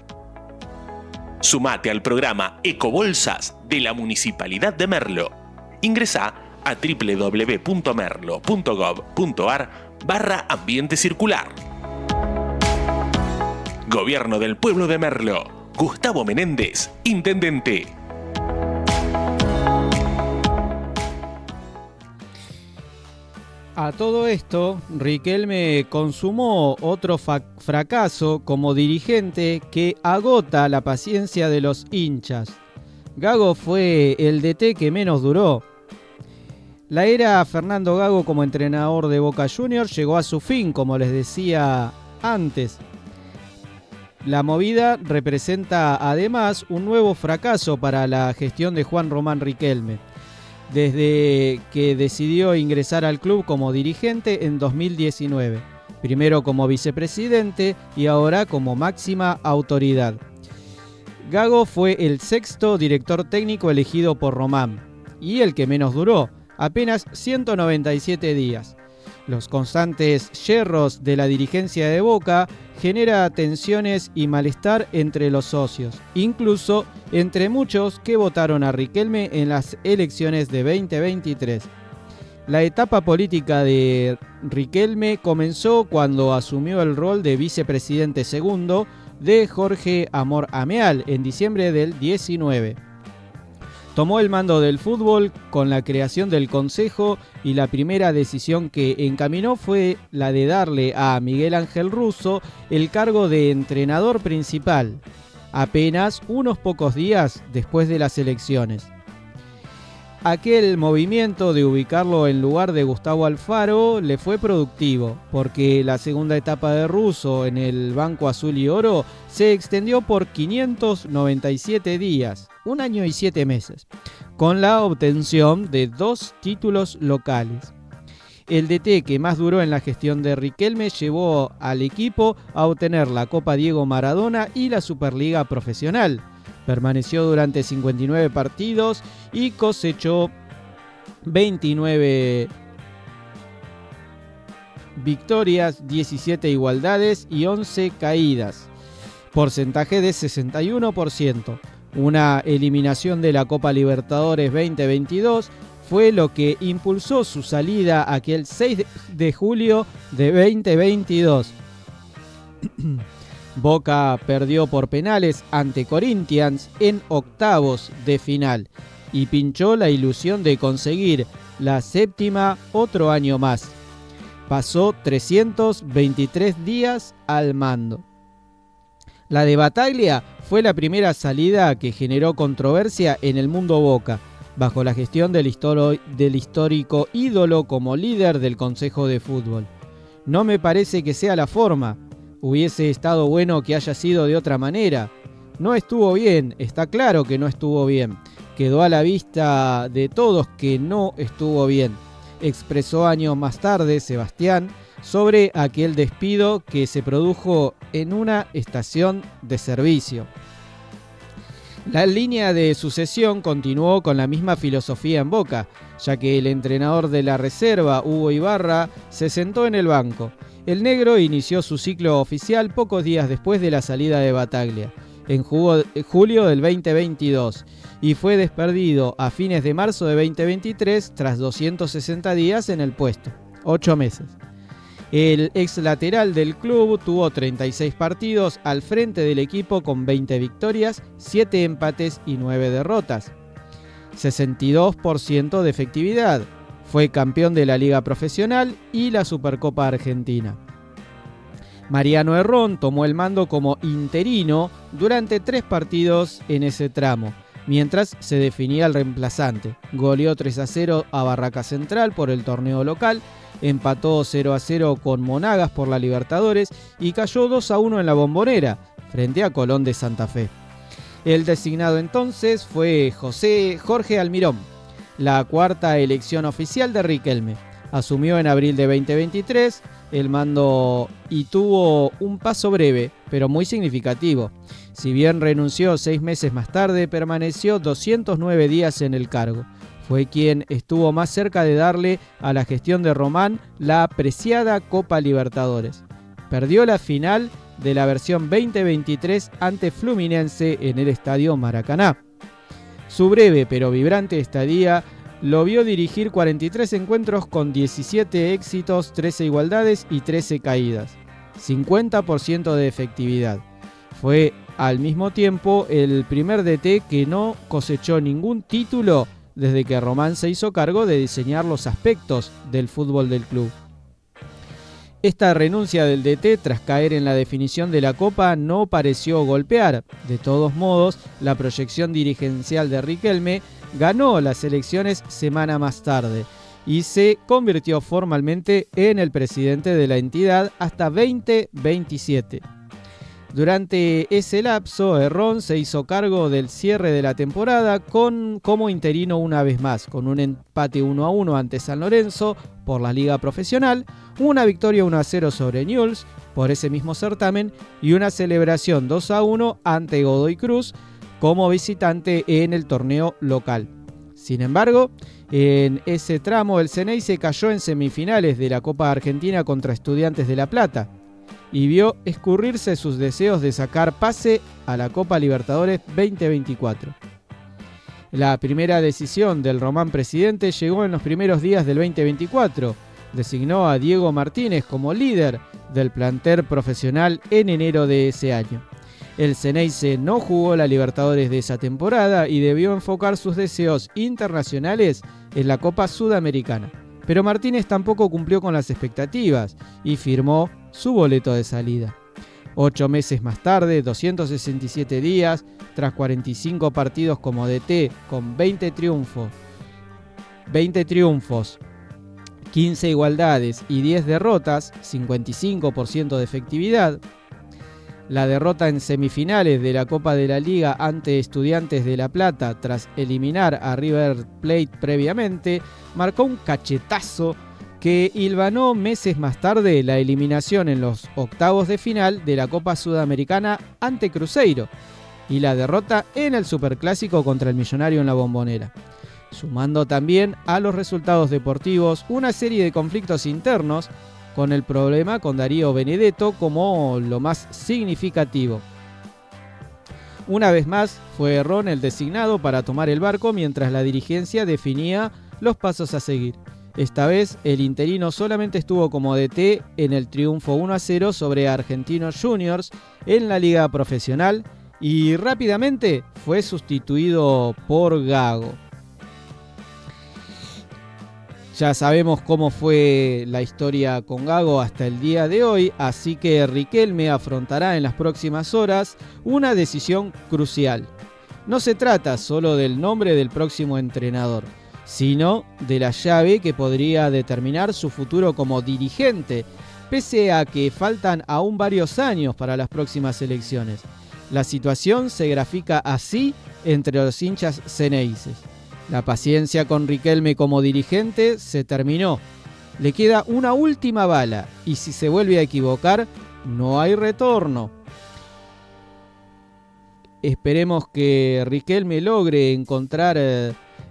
Sumate al programa Ecobolsas de la Municipalidad de Merlo. Ingresá a www.merlo.gov.ar/ambiente circular. Gobierno del Pueblo de Merlo. Gustavo Menéndez, Intendente.
A todo esto, Riquelme consumó otro fracaso como dirigente que agota la paciencia de los hinchas. Gago fue el DT que menos duró. La era Fernando Gago como entrenador de Boca Juniors llegó a su fin, como les decía antes. La movida representa además un nuevo fracaso para la gestión de Juan Román Riquelme, desde que decidió ingresar al club como dirigente en 2019, primero como vicepresidente y ahora como máxima autoridad. Gago fue el sexto director técnico elegido por Román y el que menos duró, apenas 197 días. Los constantes yerros de la dirigencia de Boca genera tensiones y malestar entre los socios, incluso entre muchos que votaron a Riquelme en las elecciones de 2023. La etapa política de Riquelme comenzó cuando asumió el rol de vicepresidente segundo de Jorge Amor Ameal en diciembre del 19. Tomó el mando del fútbol con la creación del Consejo y la primera decisión que encaminó fue la de darle a Miguel Ángel Russo el cargo de entrenador principal, apenas unos pocos días después de las elecciones. Aquel movimiento de ubicarlo en lugar de Gustavo Alfaro le fue productivo, porque la segunda etapa de Russo en el Banco Azul y Oro se extendió por 597 días, 1 año y 7 meses, con la obtención de 2 títulos locales. El DT que más duró en la gestión de Riquelme llevó al equipo a obtener la Copa Diego Maradona y la Superliga Profesional. Permaneció durante 59 partidos y cosechó 29 victorias, 17 igualdades y 11 caídas. Porcentaje de 61%. Una eliminación de la Copa Libertadores 2022 fue lo que impulsó su salida aquel 6 de julio de 2022. Boca perdió por penales ante Corinthians en octavos de final y pinchó la ilusión de conseguir la séptima otro año más. Pasó 323 días al mando. La de Bataglia fue la primera salida que generó controversia en el mundo Boca, bajo la gestión del histórico ídolo como líder del Consejo de Fútbol. No me parece que sea la forma. Hubiese estado bueno que haya sido de otra manera. No estuvo bien, está claro que no estuvo bien. Quedó a la vista de todos que no estuvo bien, expresó años más tarde Sebastián sobre aquel despido que se produjo en una estación de servicio. La línea de sucesión continuó con la misma filosofía en Boca, ya que el entrenador de la reserva, Hugo Ibarra, se sentó en el banco. El negro inició su ciclo oficial pocos días después de la salida de Bataglia, en julio del 2022, y fue despedido a fines de marzo de 2023 tras 260 días en el puesto, 8 meses. El ex lateral del club tuvo 36 partidos al frente del equipo con 20 victorias, 7 empates y 9 derrotas. 62% de efectividad. Fue campeón de la Liga Profesional y la Supercopa Argentina. Mariano Herrón tomó el mando como interino durante 3 partidos en ese tramo, mientras se definía el reemplazante. Goleó 3-0 a Barraca Central por el torneo local, empató 0-0 con Monagas por la Libertadores y cayó 2-1 en la Bombonera, frente a Colón de Santa Fe. El designado entonces fue Jorge Almirón, la cuarta elección oficial de Riquelme. Asumió en abril de 2023 el mando y tuvo un paso breve, pero muy significativo. Si bien renunció 6 meses más tarde, permaneció 209 días en el cargo. Fue quien estuvo más cerca de darle a la gestión de Román la preciada Copa Libertadores. Perdió la final de la versión 2023 ante Fluminense en el Estadio Maracaná. Su breve pero vibrante estadía lo vio dirigir 43 encuentros con 17 éxitos, 13 igualdades y 13 caídas. 50% de efectividad. Fue al mismo tiempo el primer DT que no cosechó ningún título desde que Román se hizo cargo de diseñar los aspectos del fútbol del club. Esta renuncia del DT tras caer en la definición de la Copa no pareció golpear. De todos modos, la proyección dirigencial de Riquelme ganó las elecciones semana más tarde y se convirtió formalmente en el presidente de la entidad hasta 2027. Durante ese lapso, Herrón se hizo cargo del cierre de la temporada como interino una vez más, con un empate 1-1 ante San Lorenzo por la Liga Profesional, una victoria 1-0 sobre Newell's por ese mismo certamen y una celebración 2-1 ante Godoy Cruz como visitante en el torneo local. Sin embargo, en ese tramo el Xeneize cayó en semifinales de la Copa Argentina contra Estudiantes de La Plata y vio escurrirse sus deseos de sacar pase a la Copa Libertadores 2024. La primera decisión del Román presidente llegó en los primeros días del 2024. Designó a Diego Martínez como líder del plantel profesional en enero de ese año. El Xeneize no jugó la Libertadores de esa temporada y debió enfocar sus deseos internacionales en la Copa Sudamericana. Pero Martínez tampoco cumplió con las expectativas y firmó su boleto de salida. 8 meses más tarde, 267 días, tras 45 partidos como DT, con 20 triunfos, 15 igualdades y 10 derrotas, 55% de efectividad. La derrota en semifinales de la Copa de la Liga ante Estudiantes de La Plata tras eliminar a River Plate previamente marcó un cachetazo que hilvanó meses más tarde la eliminación en los octavos de final de la Copa Sudamericana ante Cruzeiro y la derrota en el Superclásico contra el Millonario en la Bombonera, sumando también a los resultados deportivos una serie de conflictos internos, con el problema con Darío Benedetto como lo más significativo. Una vez más, fue Herrón el designado para tomar el barco mientras la dirigencia definía los pasos a seguir. Esta vez, el interino solamente estuvo como DT en el triunfo 1-0 sobre Argentinos Juniors en la Liga Profesional y rápidamente fue sustituido por Gago. Ya sabemos cómo fue la historia con Gago hasta el día de hoy, así que Riquelme afrontará en las próximas horas una decisión crucial. No se trata solo del nombre del próximo entrenador, sino de la llave que podría determinar su futuro como dirigente, pese a que faltan aún varios años para las próximas elecciones. La situación se grafica así entre los hinchas xeneices. La paciencia con Riquelme como dirigente se terminó. Le queda una última bala y si se vuelve a equivocar, no hay retorno. Esperemos que Riquelme logre encontrar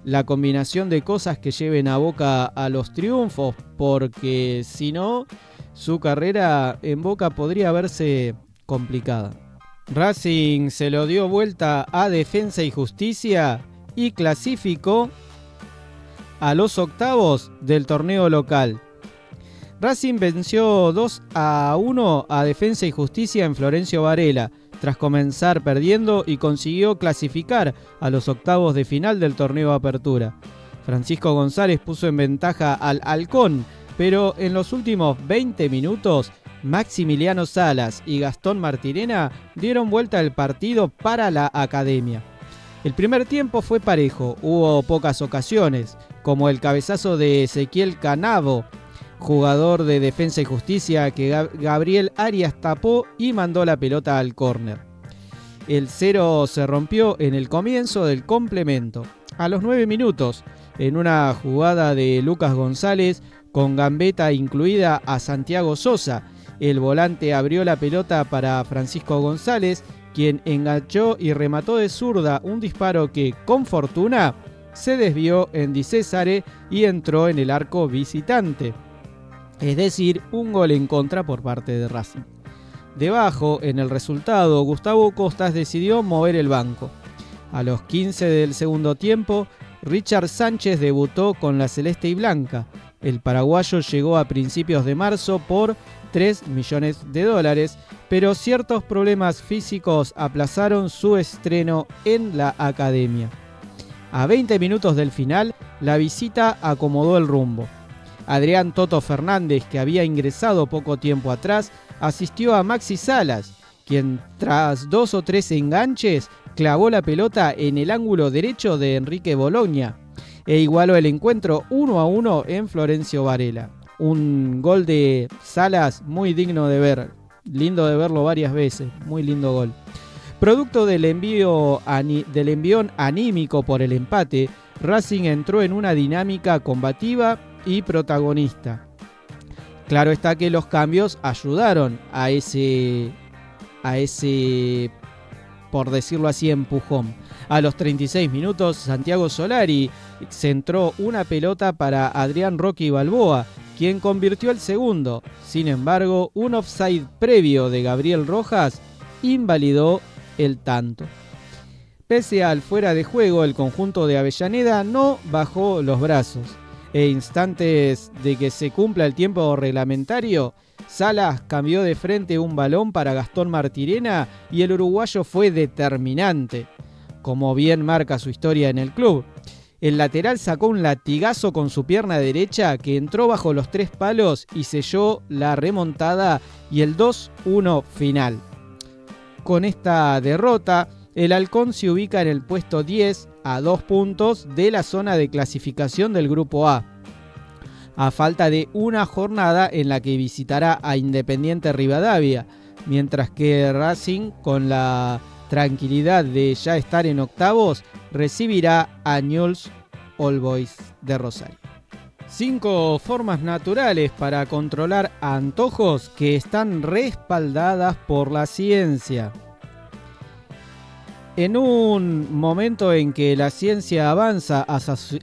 la combinación de cosas que lleven a Boca a los triunfos, porque si no, su carrera en Boca podría verse complicada. Racing se lo dio vuelta a Defensa y Justicia y clasificó a los octavos del torneo local. Racing venció 2-1 a Defensa y Justicia en Florencio Varela, tras comenzar perdiendo y consiguió clasificar a los octavos de final del torneo Apertura. Francisco González puso en ventaja al Halcón, pero en los últimos 20 minutos Maximiliano Salas y Gastón Martirena dieron vuelta al partido para la Academia. El primer tiempo fue parejo, hubo pocas ocasiones, como el cabezazo de Ezequiel Canavo, jugador de Defensa y Justicia, que Gabriel Arias tapó y mandó la pelota al córner. El 0 se rompió en el comienzo del complemento. A los 9 minutos, en una jugada de Lucas González, con gambeta incluida a Santiago Sosa, el volante abrió la pelota para Francisco González, quien enganchó y remató de zurda un disparo que, con fortuna, se desvió en Di Césare y entró en el arco visitante. Es decir, un gol en contra por parte de Racing. Debajo, en el resultado, Gustavo Costas decidió mover el banco. A los 15 del segundo tiempo, Richard Sánchez debutó con la celeste y blanca. El paraguayo llegó a principios de marzo por $3 millones, pero ciertos problemas físicos aplazaron su estreno en la academia. A 20 minutos del final, la visita acomodó el rumbo. Adrián Toto Fernández, que había ingresado poco tiempo atrás, asistió a Maxi Salas, quien tras 2 o 3 enganches clavó la pelota en el ángulo derecho de Enrique Bologna e igualó el encuentro 1-1 en Florencio Varela. Un gol de Salas muy digno de ver, lindo de verlo varias veces, muy lindo gol. Producto del envión anímico por el empate, Racing entró en una dinámica combativa y protagonista. Claro está que los cambios ayudaron a ese, por decirlo así, empujón. A los 36 minutos, Santiago Solari centró una pelota para Adrián Rocky Balboa, quien convirtió el segundo. Sin embargo, un offside previo de Gabriel Rojas invalidó el tanto. Pese al fuera de juego, el conjunto de Avellaneda no bajó los brazos. E instantes de que se cumpla el tiempo reglamentario, Salas cambió de frente un balón para Gastón Martirena y el uruguayo fue determinante, como bien marca su historia en el club. El lateral sacó un latigazo con su pierna derecha que entró bajo los 3 palos y selló la remontada y el 2-1 final. Con esta derrota, el Halcón se ubica en el puesto 10 a 2 puntos de la zona de clasificación del Grupo A, a falta de una jornada en la que visitará a Independiente Rivadavia, mientras que Racing, con la tranquilidad de ya estar en octavos, recibirá a Newell's Old Boys de Rosario. 5 formas naturales para controlar antojos que están respaldadas por la ciencia. En un momento en que la ciencia avanza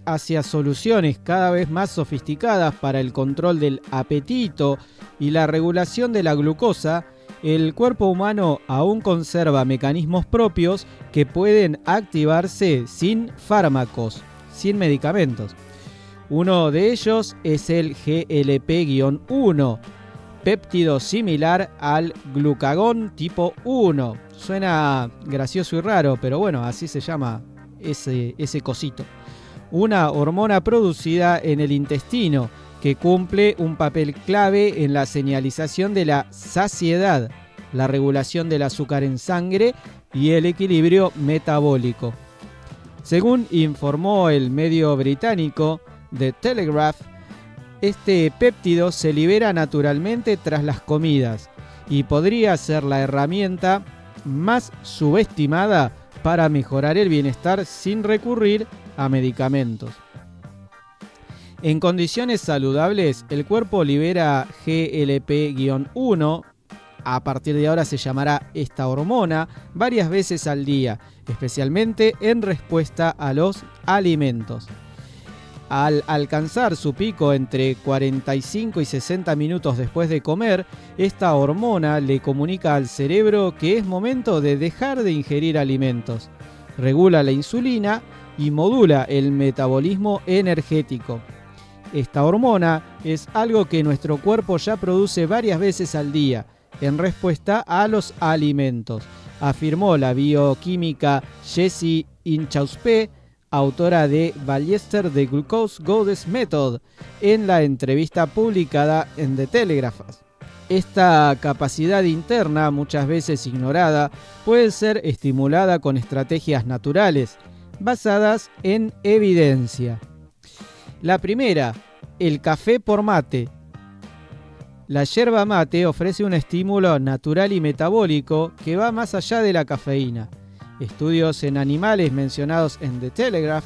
hacia soluciones cada vez más sofisticadas para el control del apetito y la regulación de la glucosa, el cuerpo humano aún conserva mecanismos propios que pueden activarse sin fármacos, sin medicamentos. Uno de ellos es el GLP-1, péptido similar al glucagón tipo 1. Suena gracioso y raro, pero bueno, así se llama ese cosito. Una hormona producida en el intestino que cumple un papel clave en la señalización de la saciedad, la regulación del azúcar en sangre y el equilibrio metabólico. Según informó el medio británico The Telegraph, este péptido se libera naturalmente tras las comidas y podría ser la herramienta más subestimada para mejorar el bienestar sin recurrir a medicamentos. En condiciones saludables, el cuerpo libera GLP-1, a partir de ahora se llamará esta hormona, varias veces al día, especialmente en respuesta a los alimentos. Al alcanzar su pico entre 45 y 60 minutos después de comer, esta hormona le comunica al cerebro que es momento de dejar de ingerir alimentos. Regula la insulina y modula el metabolismo energético. Esta hormona es algo que nuestro cuerpo ya produce varias veces al día en respuesta a los alimentos, afirmó la bioquímica Jessie Inchauspé, autora de Ballester The Glucose Goddess Method, en la entrevista publicada en The Telegraph. Esta capacidad interna, muchas veces ignorada, puede ser estimulada con estrategias naturales, basadas en evidencia. La primera, el café por mate. La yerba mate ofrece un estímulo natural y metabólico que va más allá de la cafeína. Estudios en animales mencionados en The Telegraph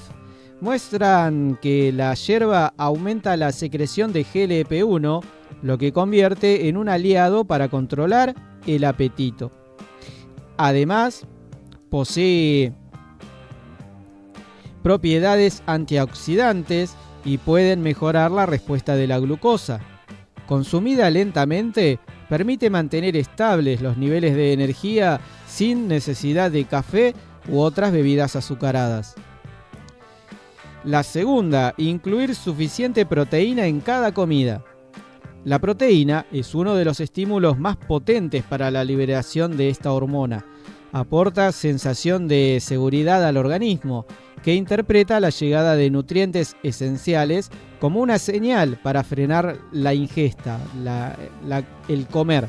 muestran que la yerba aumenta la secreción de GLP-1, lo que convierte en un aliado para controlar el apetito. Además, posee propiedades antioxidantes y pueden mejorar la respuesta de la glucosa. Consumida lentamente, permite mantener estables los niveles de energía sin necesidad de café u otras bebidas azucaradas. La segunda, incluir suficiente proteína en cada comida. La proteína es uno de los estímulos más potentes para la liberación de esta hormona. Aporta sensación de seguridad al organismo, que interpreta la llegada de nutrientes esenciales como una señal para frenar la ingesta, el comer.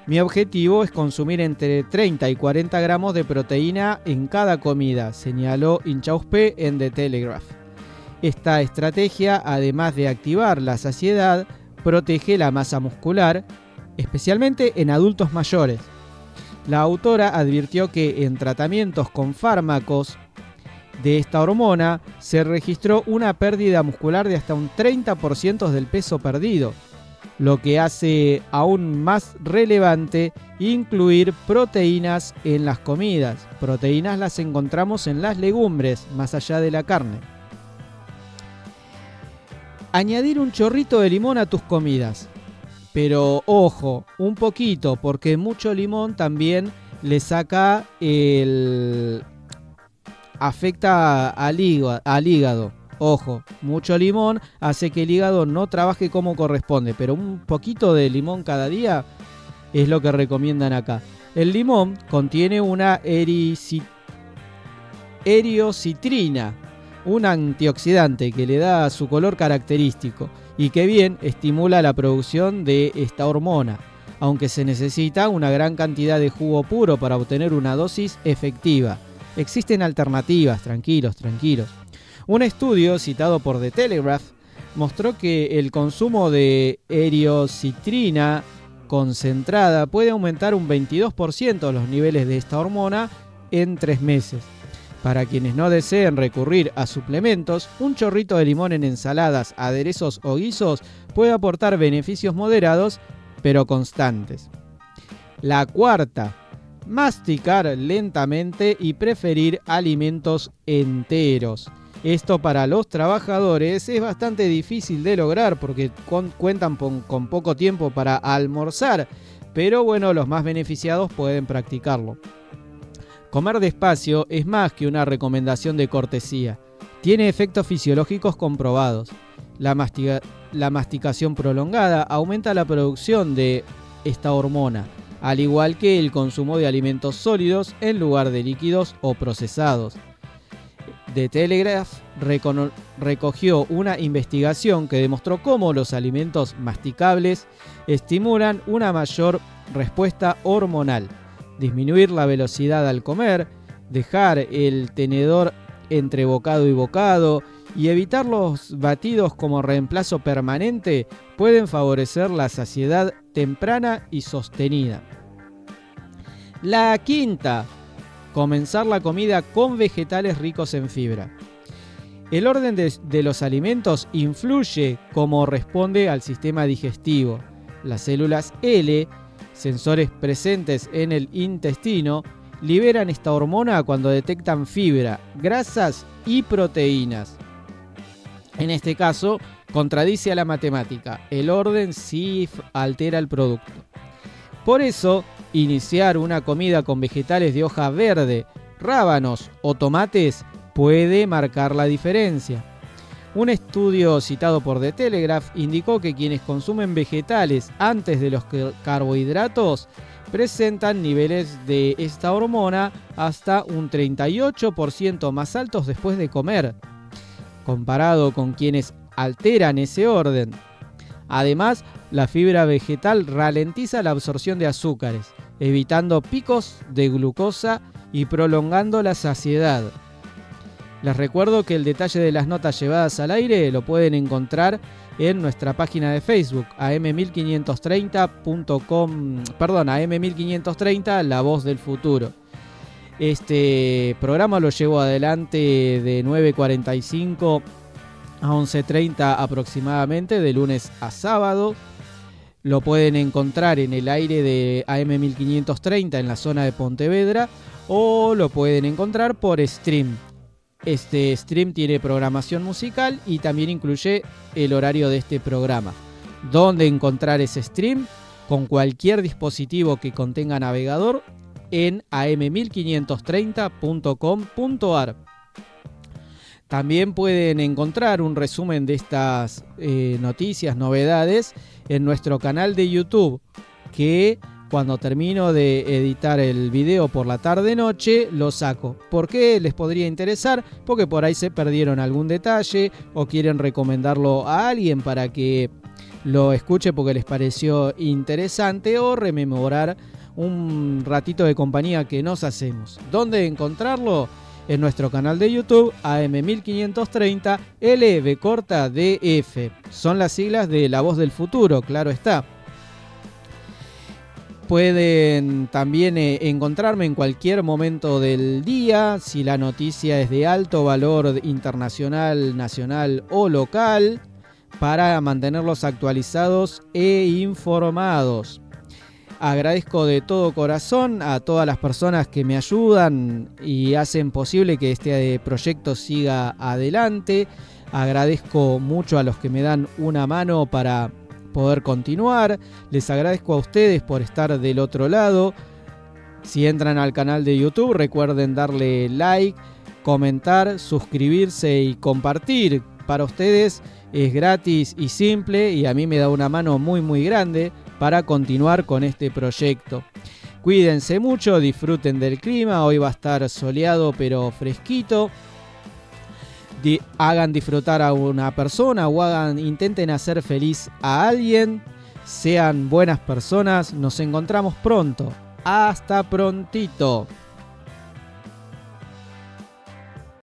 Mi objetivo es consumir entre 30 y 40 gramos de proteína en cada comida, señaló Inchauspé en The Telegraph. Esta estrategia, además de activar la saciedad, protege la masa muscular, especialmente en adultos mayores. La autora advirtió que en tratamientos con fármacos de esta hormona se registró una pérdida muscular de hasta un 30% del peso perdido, lo que hace aún más relevante incluir proteínas en las comidas. Proteínas las encontramos en las legumbres, más allá de la carne. Añadir un chorrito de limón a tus comidas. Pero ojo, un poquito, porque mucho limón también le saca afecta al hígado. Ojo, mucho limón hace que el hígado no trabaje como corresponde, pero un poquito de limón cada día es lo que recomiendan acá. El limón contiene una eriocitrina, un antioxidante que le da su color característico y que bien estimula la producción de esta hormona, aunque se necesita una gran cantidad de jugo puro para obtener una dosis efectiva. Existen alternativas, tranquilos. Un estudio citado por The Telegraph mostró que el consumo de eriocitrina concentrada puede aumentar un 22% los niveles de esta hormona en 3 meses. Para quienes no deseen recurrir a suplementos, un chorrito de limón en ensaladas, aderezos o guisos puede aportar beneficios moderados pero constantes. La cuarta, masticar lentamente y preferir alimentos enteros. Esto para los trabajadores es bastante difícil de lograr porque cuentan con poco tiempo para almorzar, pero bueno, los más beneficiados pueden practicarlo. Comer despacio es más que una recomendación de cortesía. Tiene efectos fisiológicos comprobados. La masticación prolongada aumenta la producción de esta hormona, al igual que el consumo de alimentos sólidos en lugar de líquidos o procesados. The Telegraph recogió una investigación que demostró cómo los alimentos masticables estimulan una mayor respuesta hormonal. Disminuir la velocidad al comer, dejar el tenedor entre bocado y bocado y evitar los batidos como reemplazo permanente pueden favorecer la saciedad temprana y sostenida. La quinta, comenzar la comida con vegetales ricos en fibra. El orden de los alimentos influye cómo responde al sistema digestivo. Las células L, sensores presentes en el intestino, liberan esta hormona cuando detectan fibra, grasas y proteínas. En este caso, contradice a la matemática. El orden sí altera el producto. Por eso, iniciar una comida con vegetales de hoja verde, rábanos o tomates puede marcar la diferencia. Un estudio citado por The Telegraph indicó que quienes consumen vegetales antes de los carbohidratos presentan niveles de esta hormona hasta un 38% más altos después de comer, comparado con quienes alteran ese orden. Además, la fibra vegetal ralentiza la absorción de azúcares, evitando picos de glucosa y prolongando la saciedad. Les recuerdo que el detalle de las notas llevadas al aire lo pueden encontrar en nuestra página de Facebook, am1530, La Voz del Futuro. Este programa lo llevo adelante de 9:45 a 11:30 aproximadamente, de lunes a sábado. Lo pueden encontrar en el aire de AM1530 en la zona de Pontevedra o lo pueden encontrar por stream. Este stream tiene programación musical y también incluye el horario de este programa. ¿Dónde encontrar ese stream? Con cualquier dispositivo que contenga navegador en am1530.com.ar. También pueden encontrar un resumen de estas noticias, novedades, en nuestro canal de YouTube, que cuando termino de editar el video por la tarde-noche, lo saco. ¿Por qué les podría interesar? Porque por ahí se perdieron algún detalle o quieren recomendarlo a alguien para que lo escuche porque les pareció interesante, o rememorar un ratito de compañía que nos hacemos. ¿Dónde encontrarlo? En nuestro canal de YouTube, AM1530 LB Son las siglas de La Voz del Futuro, claro está. Pueden también encontrarme en cualquier momento del día, si la noticia es de alto valor internacional, nacional o local, para mantenerlos actualizados e informados. Agradezco de todo corazón a todas las personas que me ayudan y hacen posible que este proyecto siga adelante. Agradezco mucho a los que me dan una mano para poder continuar. Les agradezco a ustedes por estar del otro lado. Si entran al canal de YouTube, recuerden darle like, comentar, suscribirse y compartir. Para ustedes es gratis y simple, y a mí me da una mano muy muy grande para continuar con este proyecto. Cuídense mucho, disfruten del clima. Hoy va a estar soleado pero fresquito. Hagan disfrutar a una persona o intenten hacer feliz a alguien. Sean buenas personas. Nos encontramos pronto. Hasta prontito.